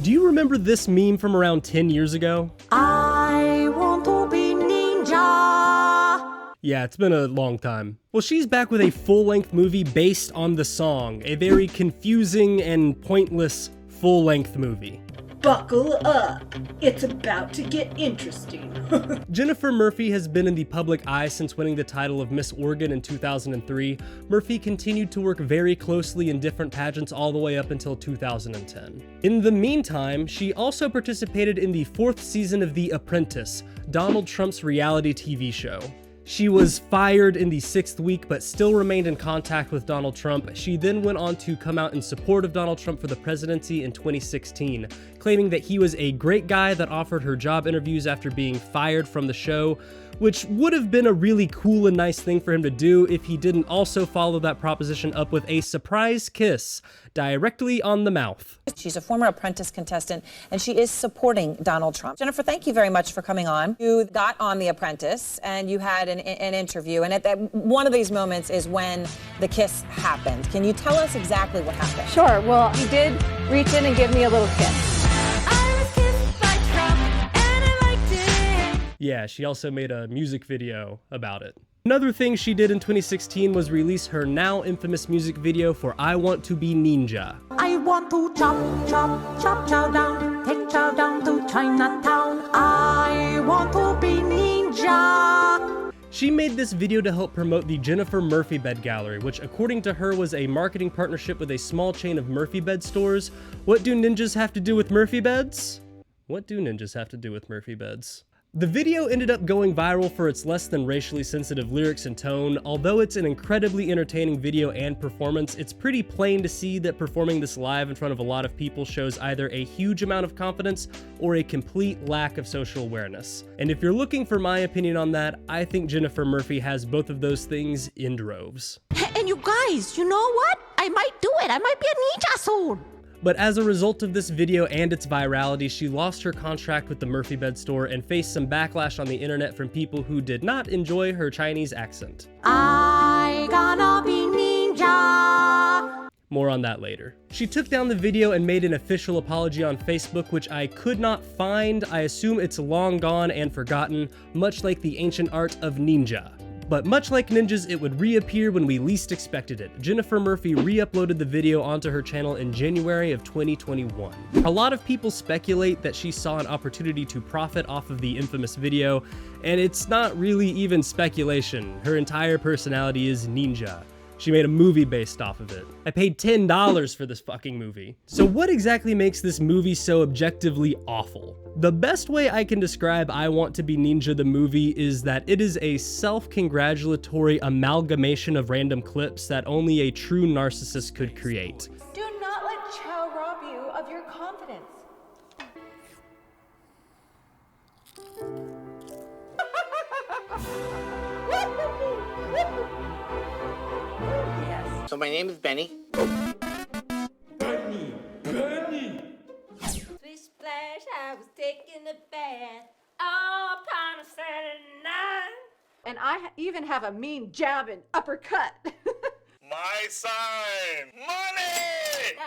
Do you remember this meme from around 10 years ago? I want to be ninja. Yeah, it's been a long time. Well, she's back with a full-length movie based on the song, a very confusing and pointless full-length movie. Buckle up, it's about to get interesting. Jennifer Murphy has been in the public eye since winning the title of Miss Oregon in 2003. Murphy continued to work very closely in different pageants all the way up until 2010. In the meantime, she also participated in the 4th season of The Apprentice, Donald Trump's reality TV show. She was fired in the 6th week, but still remained in contact with Donald Trump. She then went on to come out in support of Donald Trump for the presidency in 2016, claiming that he was a great guy that offered her job interviews after being fired from the show, which would have been a really cool and nice thing for him to do if he didn't also follow that proposition up with a surprise kiss directly on the mouth. She's a former Apprentice contestant, and she is supporting Donald Trump. Jennifer, thank you very much for coming on. You got on The Apprentice, and you had an interview, and one of these moments is when the kiss happened. Can you tell us exactly what happened? Sure. Well, he did reach in and give me a little kiss. Yeah, she also made a music video about it. Another thing she did in 2016 was release her now infamous music video for I Want to Be Ninja. I want to chop, chop, chop, chow down, take chow down to Chinatown. I want to be ninja. She made this video to help promote the Jennifer Murphy Bed Gallery, which according to her was a marketing partnership with a small chain of Murphy bed stores. What do ninjas have to do with Murphy beds? What do ninjas have to do with Murphy beds? The video ended up going viral for its less than racially sensitive lyrics and tone. Although it's an incredibly entertaining video and performance, it's pretty plain to see that performing this live in front of a lot of people shows either a huge amount of confidence or a complete lack of social awareness. And if you're looking for my opinion on that, I think Jennifer Murphy has both of those things in droves. And you guys, you know what? I might do it. I might be a ninja soon. But as a result of this video and its virality, she lost her contract with the Murphy Bed store and faced some backlash on the internet from people who did not enjoy her Chinese accent. I gonna be ninja. More on that later. She took down the video and made an official apology on Facebook, which I could not find. I assume it's long gone and forgotten, much like the ancient art of ninja. But much like ninjas, it would reappear when we least expected it. Jennifer Murphy re-uploaded the video onto her channel in January of 2021. A lot of people speculate that she saw an opportunity to profit off of the infamous video, and it's not really even speculation. Her entire personality is ninja. She made a movie based off of it. I paid $10 for this fucking movie. So what exactly makes this movie so objectively awful? The best way I can describe I Want to Be Ninja the movie is that it is a self-congratulatory amalgamation of random clips that only a true narcissist could create. Do not let Chow rob you of your confidence. So my name is Benny. Benny! Splish splash, I was taking a bath all upon a Saturday night. And I even have a mean jab and uppercut. My sign! Money!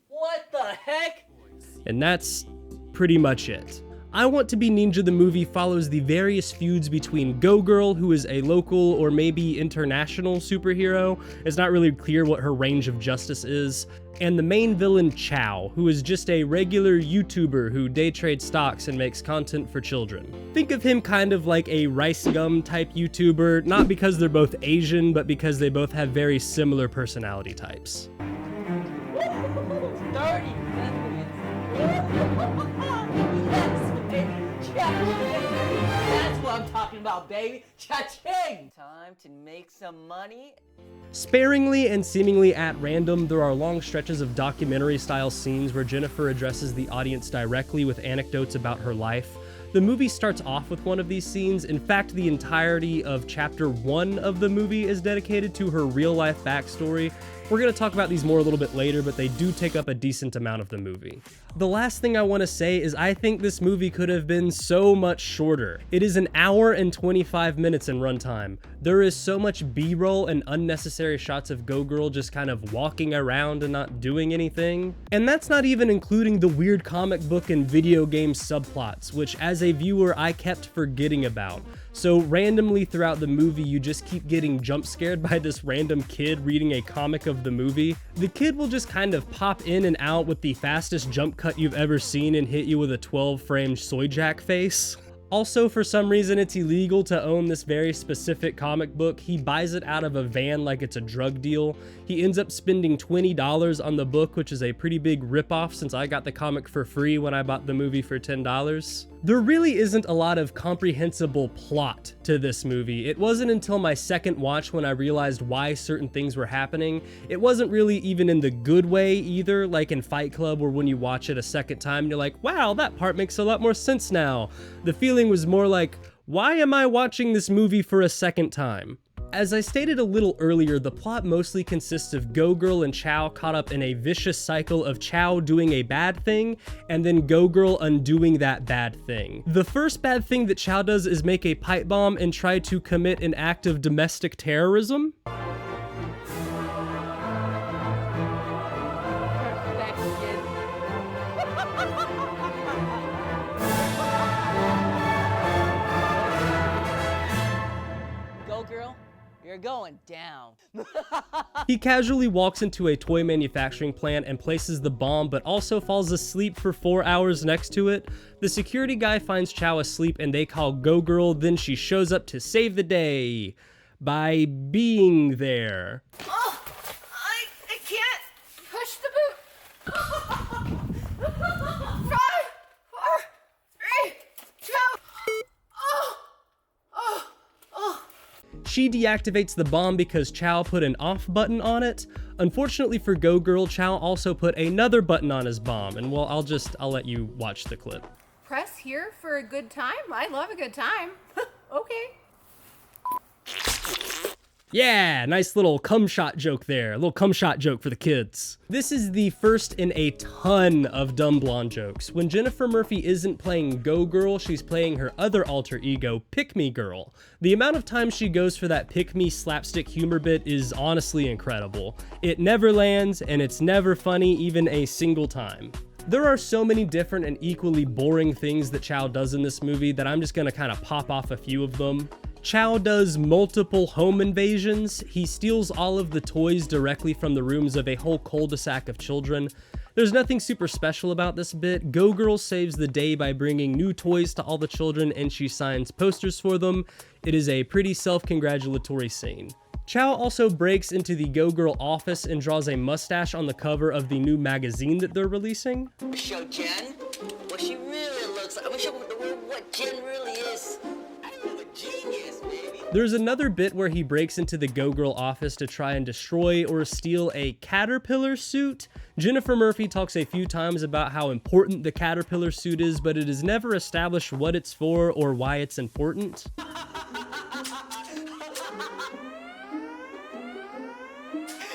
What the heck? And that's pretty much it. I Want to Be Ninja the movie follows the various feuds between GoGirl, who is a local or maybe international superhero. It's not really clear what her range of justice is. And the main villain, Chow, who is just a regular YouTuber who day trades stocks and makes content for children. Think of him kind of like a rice gum type YouTuber, not because they're both Asian, but because they both have very similar personality types. 30 That's what I'm talking about, baby. Cha-ching! Time to make some money. Sparingly and seemingly at random, there are long stretches of documentary-style scenes where Jennifer addresses the audience directly with anecdotes about her life. The movie starts off with one of these scenes. In fact, the entirety of chapter 1 of the movie is dedicated to her real-life backstory, We're gonna talk about these more a little bit later, but they do take up a decent amount of the movie. The last thing I want to say is I think this movie could have been so much shorter. It is an hour and 25 minutes in runtime. There is so much B-roll and unnecessary shots of GoGirl just kind of walking around and not doing anything. And that's not even including the weird comic book and video game subplots, which as a viewer I kept forgetting about. So randomly throughout the movie, you just keep getting jump scared by this random kid reading a comic of the movie. The kid will just kind of pop in and out with the fastest jump cut you've ever seen and hit you with a 12-frame soy jack face. Also, for some reason, it's illegal to own this very specific comic book. He buys it out of a van like it's a drug deal. He ends up spending $20 on the book, which is a pretty big ripoff since I got the comic for free when I bought the movie for $10. There really isn't a lot of comprehensible plot to this movie. It wasn't until my second watch when I realized why certain things were happening. It wasn't really even in the good way either, like in Fight Club, where when you watch it a second time, you're like, wow, that part makes a lot more sense now. The feeling was more like, why am I watching this movie for a second time? As I stated a little earlier, the plot mostly consists of GoGirl and Chow caught up in a vicious cycle of Chow doing a bad thing, and then GoGirl undoing that bad thing. The first bad thing that Chow does is make a pipe bomb and try to commit an act of domestic terrorism. You're going down. He casually walks into a toy manufacturing plant and places the bomb, but also falls asleep for 4 hours next to it. The security guy finds Chow asleep and they call GoGirl, then she shows up to save the day by being there. Oh, I can't push the boot. 5, 4, 3, 2. She deactivates the bomb because Chow put an off button on it. Unfortunately for GoGirl, Chow also put another button on his bomb, and well, I'll let you watch the clip. Press here for a good time? I love a good time. Okay. Yeah, nice little cum shot joke there. A little cum shot joke for the kids. This is the first in a ton of dumb blonde jokes. When Jennifer Murphy isn't playing GoGirl, she's playing her other alter ego, Pick Me Girl. The amount of time she goes for that pick me slapstick humor bit is honestly incredible. It never lands, and it's never funny even a single time. There are so many different and equally boring things that Chow does in this movie that I'm just gonna kind of pop off a few of them. Chow does multiple home invasions. He steals all of the toys directly from the rooms of a whole cul-de-sac of children. There's nothing super special about this bit. GoGirl saves the day by bringing new toys to all the children and she signs posters for them. It is a pretty self-congratulatory scene. Chow also breaks into the GoGirl office and draws a mustache on the cover of the new magazine that they're releasing. Show Jen what she really looks like. I'm gonna show the world what Jen really is. I'm a genius, baby. There's another bit where he breaks into the GoGirl office to try and destroy or steal a caterpillar suit. Jennifer Murphy talks a few times about how important the caterpillar suit is, but it is never established what it's for or why it's important.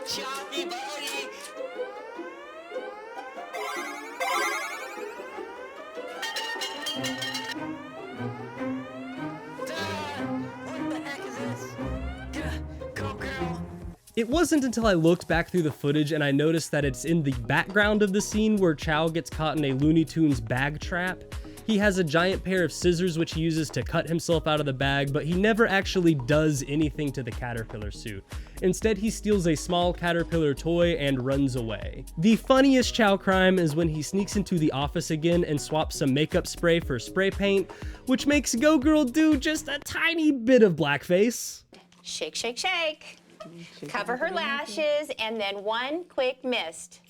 Choppy buddy. What the heck is this? Go girl. It wasn't until I looked back through the footage and I noticed that it's in the background of the scene where Chow gets caught in a Looney Tunes bag trap. He has a giant pair of scissors which he uses to cut himself out of the bag, but he never actually does anything to the caterpillar suit. Instead, he steals a small caterpillar toy and runs away. The funniest Chow crime is when he sneaks into the office again and swaps some makeup spray for spray paint, which makes GoGirl do just a tiny bit of blackface. Shake, shake, shake. Cover her lashes, and then one quick mist.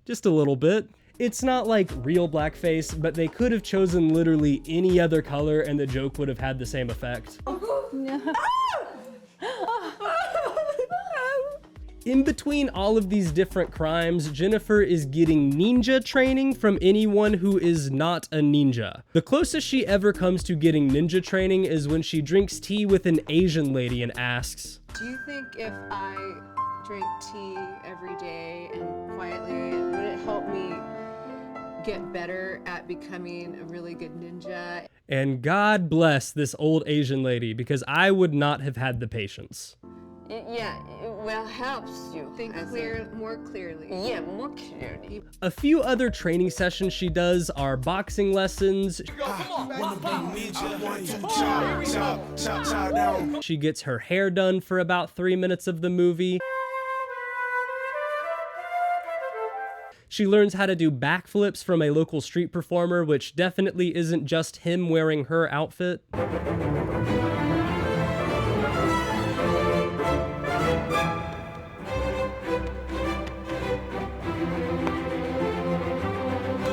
Just a little bit. It's not like real blackface, but they could have chosen literally any other color and the joke would have had the same effect. In between all of these different crimes, Jennifer is getting ninja training from anyone who is not a ninja. The closest she ever comes to getting ninja training is when she drinks tea with an Asian lady and asks, "Do you think if I drink tea every day and quietly, would it help me get better at becoming a really good ninja?" And God bless this old Asian lady, because I would not have had the patience. Yeah, it well helps you think more clearly. Yeah, more clearly. A few other training sessions she does are boxing lessons. She gets her hair done for about 3 minutes of the movie. She learns how to do backflips from a local street performer, which definitely isn't just him wearing her outfit.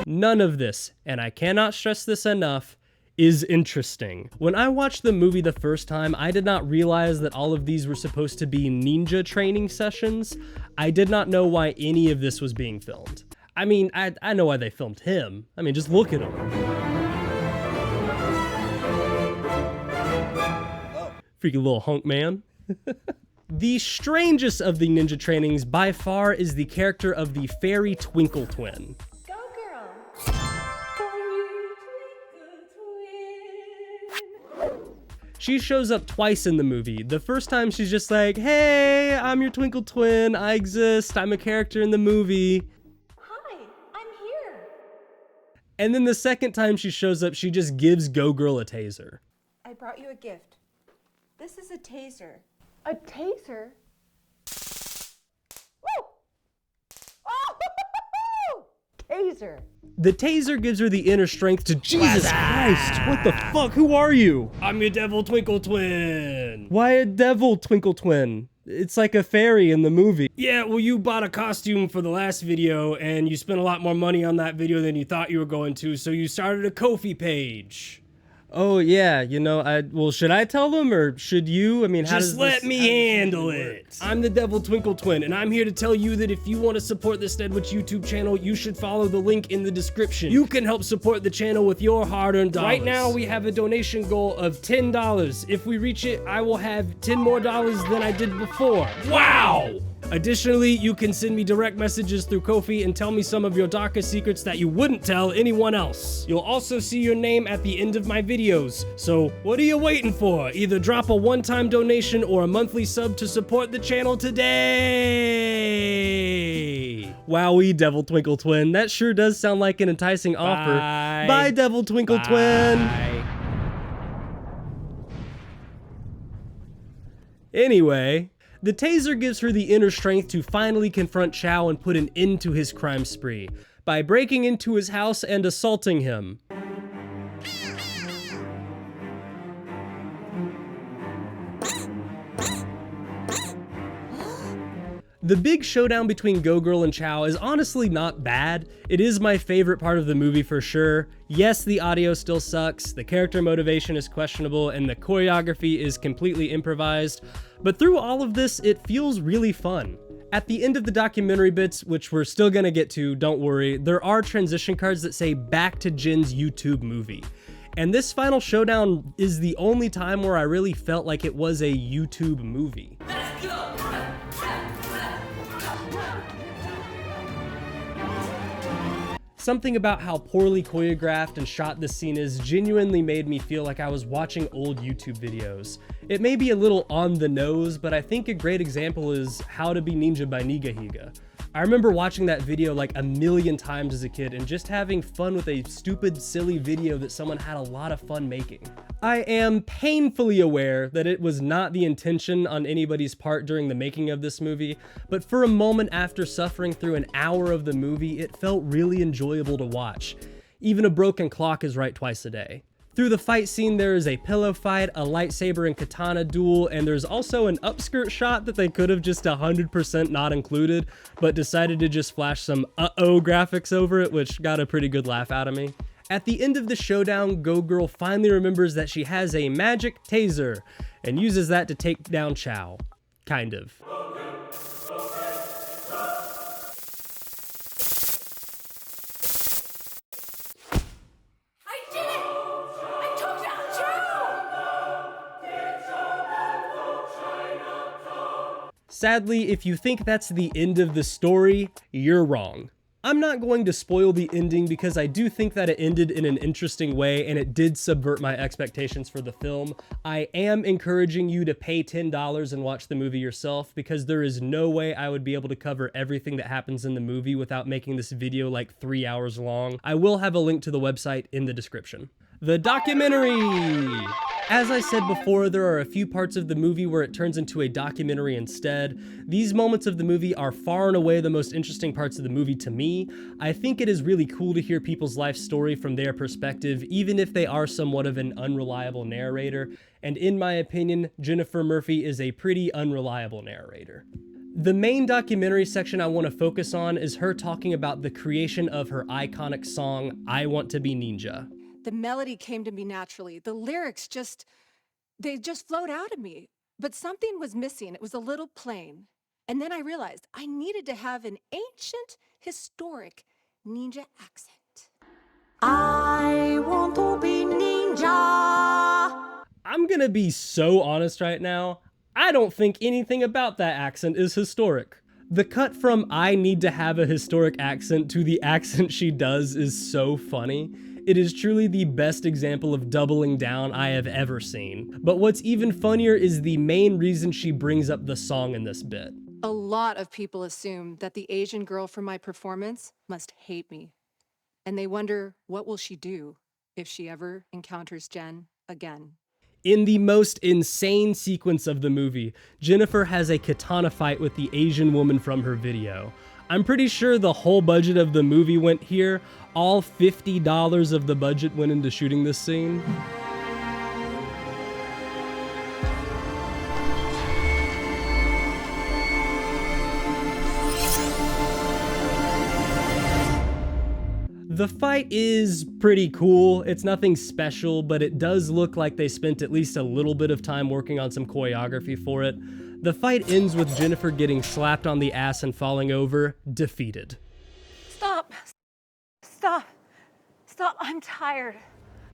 None of this, and I cannot stress this enough, is interesting. When I watched the movie the first time, I did not realize that all of these were supposed to be ninja training sessions. I did not know why any of this was being filmed. I mean, I know why they filmed him. I mean, just look at him. Freaky little hunk man. The strangest of the ninja trainings by far is the character of the fairy Twinkle Twin. She shows up twice in the movie. The first time she's just like, "Hey, I'm your Twinkle Twin. I exist. I'm a character in the movie." Hi, I'm here. And then the second time she shows up, she just gives GoGirl a taser. I brought you a gift. This is a taser. A taser? Woo! Oh! Taser. The taser gives her the inner strength to— Jesus Christ, what the fuck? Who are you? I'm your devil Twinkle Twin. Why a devil Twinkle Twin? It's like a fairy in the movie. Yeah, well, you bought a costume for the last video and you spent a lot more money on that video than you thought you were going to, so you started a Ko-fi page. Oh yeah, you know, well, should I tell them or should you? I mean, how does this— Just let me handle it. I'm the Devil Twinkle Twin, and I'm here to tell you that if you want to support the Steadwich YouTube channel, you should follow the link in the description. You can help support the channel with your hard-earned dollars. Right now, we have a donation goal of $10. If we reach it, I will have 10 more dollars than I did before. Wow! Additionally, you can send me direct messages through Ko-fi and tell me some of your darkest secrets that you wouldn't tell anyone else. You'll also see your name at the end of my videos. So what are you waiting for? Either drop a one-time donation or a monthly sub to support the channel today. Wowee, Devil Twinkle Twin. That sure does sound like an enticing offer. Bye, Devil Twinkle Twin. Anyway, the taser gives her the inner strength to finally confront Chow and put an end to his crime spree by breaking into his house and assaulting him. The big showdown between GoGirl and Chow is honestly not bad. It is my favorite part of the movie for sure. Yes, the audio still sucks, the character motivation is questionable, and the choreography is completely improvised, but through all of this, it feels really fun. At the end of the documentary bits, which we're still gonna get to, don't worry, there are transition cards that say "Back to Jen's YouTube movie." And this Final Showdown is the only time where I really felt like it was a YouTube movie. Something about how poorly choreographed and shot this scene is genuinely made me feel like I was watching old YouTube videos. It may be a little on the nose, but I think a great example is How to Be Ninja by NEENJAAAAAAA. I remember watching that video like a million times as a kid and just having fun with a stupid, silly video that someone had a lot of fun making. I am painfully aware that it was not the intention on anybody's part during the making of this movie, but for a moment after suffering through an hour of the movie, it felt really enjoyable to watch. Even a broken clock is right twice a day. Through the fight scene, there is a pillow fight, a lightsaber and katana duel, and there's also an upskirt shot that they could have just 100% not included, but decided to just flash some uh-oh graphics over it, which got a pretty good laugh out of me. At the end of the showdown, GoGirl finally remembers that she has a magic taser, and uses that to take down Chow. Kind of. Sadly, if you think that's the end of the story, you're wrong. I'm not going to spoil the ending because I do think that it ended in an interesting way and it did subvert my expectations for the film. I am encouraging you to pay $10 and watch the movie yourself because there is no way I would be able to cover everything that happens in the movie without making this video like 3 hours long. I will have a link to the website in the description. The documentary! As I said before, there are a few parts of the movie where it turns into a documentary instead. These moments of the movie are far and away the most interesting parts of the movie to me. I think it is really cool to hear people's life story from their perspective, even if they are somewhat of an unreliable narrator. And in my opinion, Jennifer Murphy is a pretty unreliable narrator. The main documentary section I want to focus on is her talking about the creation of her iconic song, I Want to Be Ninja. The melody came to me naturally. The lyrics they just flowed out of me. But something was missing. It was a little plain. And then I realized I needed to have an ancient, historic ninja accent. I want to be ninja. I'm gonna be so honest right now. I don't think anything about that accent is historic. The cut from I need to have a historic accent to the accent she does is so funny. It is truly the best example of doubling down I have ever seen. But what's even funnier is the main reason she brings up the song in this bit. A lot of people assume that the Asian girl from my performance must hate me. And they wonder, what will she do if she ever encounters Jen again? In the most insane sequence of the movie, Jennifer has a katana fight with the Asian woman from her video. I'm pretty sure the whole budget of the movie went here. All $50 of the budget went into shooting this scene. The fight is pretty cool. It's nothing special, but it does look like they spent at least a little bit of time working on some choreography for it. The fight ends with Jennifer getting slapped on the ass and falling over, defeated. Stop. Stop. Stop. I'm tired.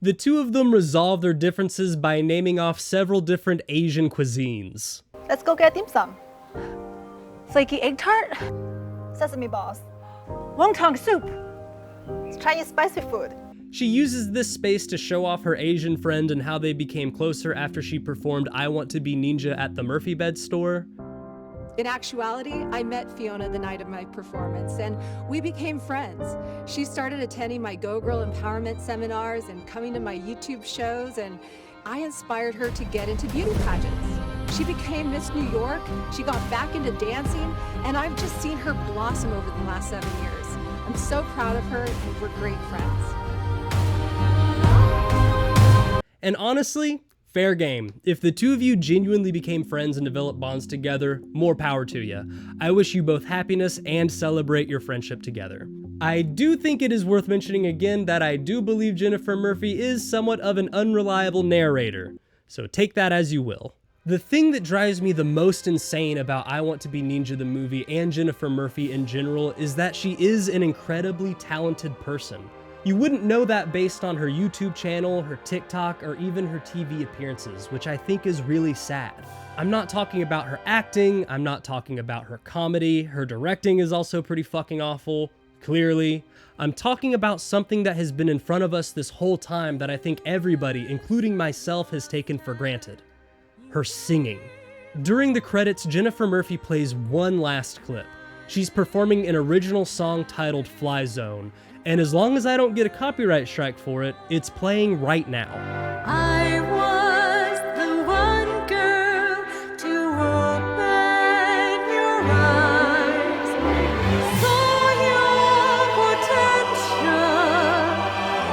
The two of them resolve their differences by naming off several different Asian cuisines. Let's go get dim sum. Flaky egg tart, sesame balls, wonton soup. It's Chinese spicy food. She uses this space to show off her Asian friend and how they became closer after she performed I Want to Be Ninja at the Murphy Bed store. In actuality, I met Fiona the night of my performance, and we became friends. She started attending my GoGirl empowerment seminars and coming to my YouTube shows, and I inspired her to get into beauty pageants. She became Miss New York, she got back into dancing, and I've just seen her blossom over the last 7 years. I'm so proud of her, and we're great friends. And honestly, fair game. If the two of you genuinely became friends and developed bonds together, more power to you. I wish you both happiness and celebrate your friendship together. I do think it is worth mentioning again that I do believe Jennifer Murphy is somewhat of an unreliable narrator, so take that as you will. The thing that drives me the most insane about I Want to Be Ninja the movie and Jennifer Murphy in general is that she is an incredibly talented person. You wouldn't know that based on her YouTube channel, her TikTok, or even her TV appearances, which I think is really sad. I'm not talking about her acting, I'm not talking about her comedy, her directing is also pretty fucking awful, clearly. I'm talking about something that has been in front of us this whole time that I think everybody, including myself, has taken for granted. Her singing. During the credits, Jennifer Murphy plays one last clip. She's performing an original song titled Fly Zone, and as long as I don't get a copyright strike for it, it's playing right now. I was the one girl to open your eyes, saw your potential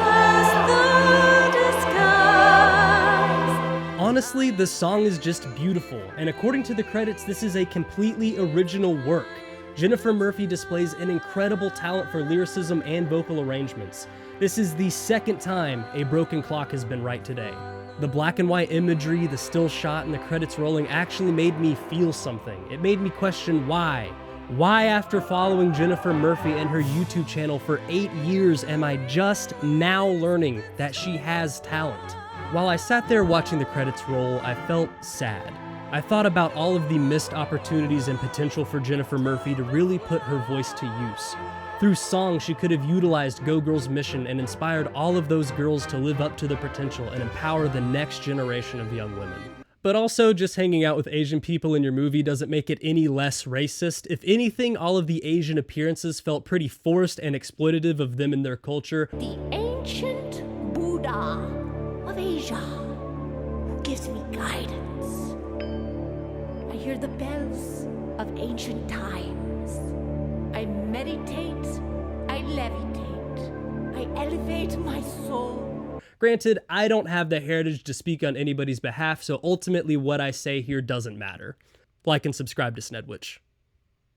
as the disguise. Honestly, the song is just beautiful, and according to the credits, this is a completely original work. Jennifer Murphy displays an incredible talent for lyricism and vocal arrangements. This is the second time a broken clock has been right today. The black and white imagery, the still shot, and the credits rolling actually made me feel something. It made me question why. Why, after following Jennifer Murphy and her YouTube channel for 8 years, am I just now learning that she has talent? While I sat there watching the credits roll, I felt sad. I thought about all of the missed opportunities and potential for Jennifer Murphy to really put her voice to use. Through song, she could have utilized GoGirl's mission and inspired all of those girls to live up to their potential and empower the next generation of young women. But also, just hanging out with Asian people in your movie doesn't make it any less racist. If anything, all of the Asian appearances felt pretty forced and exploitative of them and their culture. The ancient Buddha of Asia, who gives me guidance. I hear the bells of ancient times. I meditate, I levitate, I elevate my soul. Granted, I don't have the heritage to speak on anybody's behalf, so ultimately what I say here doesn't matter. Like and subscribe to Snedwich.